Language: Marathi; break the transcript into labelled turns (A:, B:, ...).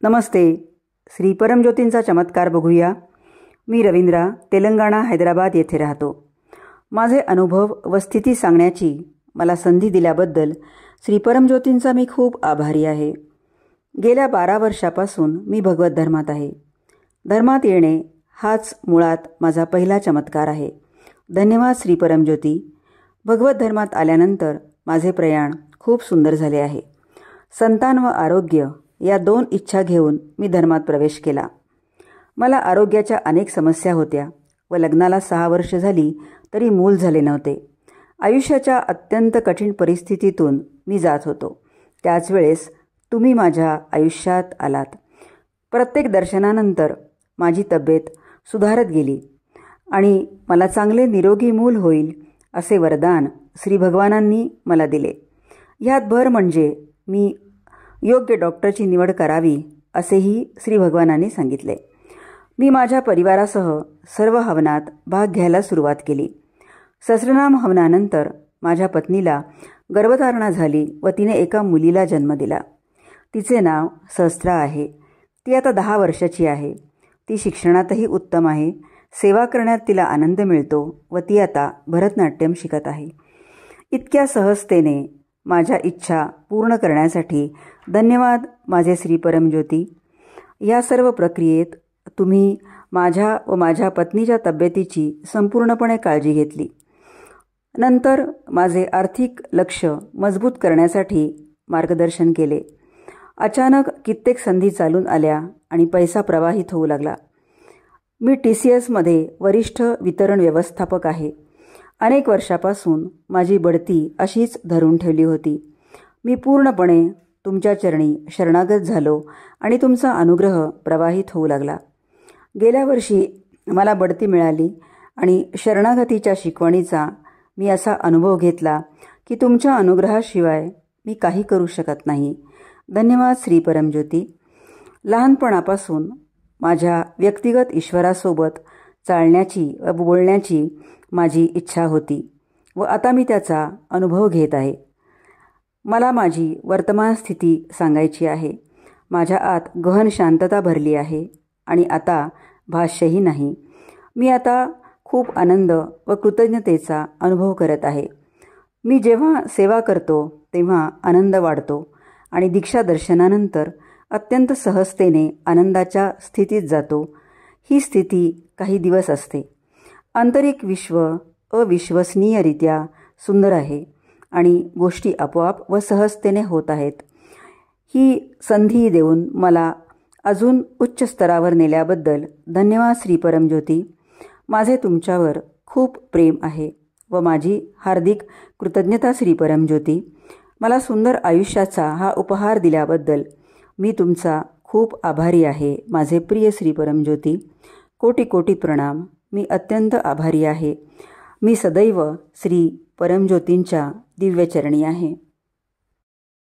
A: नमस्ते. श्री परमज्योतींचा चमत्कार बघूया. मी रवींद्रा, तेलंगणा, हैदराबाद येथे राहतो. माझे अनुभव व स्थिती सांगण्याची मला संधी दिल्याबद्दल श्री परमज्योतींचा मी खूप आभारी आहे. गेल्या 12 वर्षापासून मी भगवत धर्मात आहे. धर्मात येणे हाच मुळात माझा पहिला चमत्कार आहे. धन्यवाद श्री परमज्योती. भगवत धर्मात आल्यानंतर माझे प्रयाण खूप सुंदर झाले आहे. संतान व आरोग्य या 2 इच्छा घेऊन मी धर्मात प्रवेश केला. मला आरोग्याच्या अनेक समस्या होत्या व लग्नाला 6 वर्ष झाली तरी मूल झाले नव्हते. आयुष्याच्या अत्यंत कठीण परिस्थितीतून मी जात होतो. त्याच वेळेस तुम्ही माझ्या आयुष्यात आलात. प्रत्येक दर्शनानंतर माझी तब्येत सुधारत गेली आणि मला चांगले निरोगी मूल होईल असे वरदान श्री भगवानांनी मला दिले. ह्यात भर म्हणजे मी योग्य डॉक्टरची निवड करावी असेही श्री भगवानांनी सांगितले. मी माझ्या परिवारासह सर्व हवनात भाग घ्यायला सुरुवात केली. सहस्रनाम हवनानंतर माझ्या पत्नीला गर्भधारणा झाली व तिने एका मुलीला जन्म दिला. तिचे नाव सहस्त्रा आहे. ती आता 10 वर्षाची आहे. ती शिक्षणातही उत्तम आहे. सेवा करण्यात तिला आनंद मिळतो व ती आता भरतनाट्यम शिकत आहे. इतक्या सहजतेने माझ्या इच्छा पूर्ण करण्यासाठी धन्यवाद माझे श्री परमज्योती. या सर्व प्रक्रियेत तुम्ही माझ्या व माझ्या पत्नीच्या तब्येतीची संपूर्णपणे काळजी घेतली. नंतर माझे आर्थिक लक्ष्य मजबूत करण्यासाठी मार्गदर्शन केले. अचानक कित्येक संधी चालून आल्या आणि पैसा प्रवाहित होऊ लागला. मी TCSमध्ये वरिष्ठ वितरण व्यवस्थापक आहे. अनेक वर्षापासून माझी बढती अशीच धरून ठेवली होती. मी पूर्णपणे तुमच्या चरणी शरणागत झालो आणि तुमचा अनुग्रह प्रवाहित होऊ लागला. गेल्या वर्षी मला बढती मिळाली आणि शरणागतीच्या शिकवणीचा मी असा अनुभव घेतला की तुमच्या अनुग्रहाशिवाय मी काही करू शकत नाही. धन्यवाद श्री परमज्योती. लहानपणापासून माझ्या व्यक्तिगत ईश्वरासोबत चालण्याची व बोलण्याची माझी इच्छा होती व आता मी त्याचा अनुभव घेत आहे. मला माझी वर्तमान स्थिती सांगायची आहे. माझ्या आत गहन शांतता भरली आहे आणि आता भाष्यही नाही. मी आता खूप आनंद व कृतज्ञतेचा अनुभव करत आहे. मी जेव्हा सेवा करतो तेव्हा आनंद वाढतो आणि दीक्षा दर्शनानंतर अत्यंत सहजतेने आनंदाच्या स्थितीत जातो. ही स्थिती काही दिवस असते. आंतरिक विश्व अविश्वसनीयरित्या सुंदर आहे आणि गोष्टी आपोआप व सहजतेने होत आहेत. ही संधी देऊन मला अजून उच्च स्तरावर नेल्याबद्दल धन्यवाद श्री परमज्योती. माझे तुमच्यावर खूप प्रेम आहे व माझी हार्दिक कृतज्ञता श्री परमज्योती. मला सुंदर आयुष्याचा हा उपहार दिल्याबद्दल मी तुमचा खूप आभारी आहे. माझे प्रिय श्री परमज्योती. कोटी कोटी प्रणाम. मी अत्यंत आभारी आहे. मी सदैव श्री परमज्योतींच्या दिव्यचरणी आहे.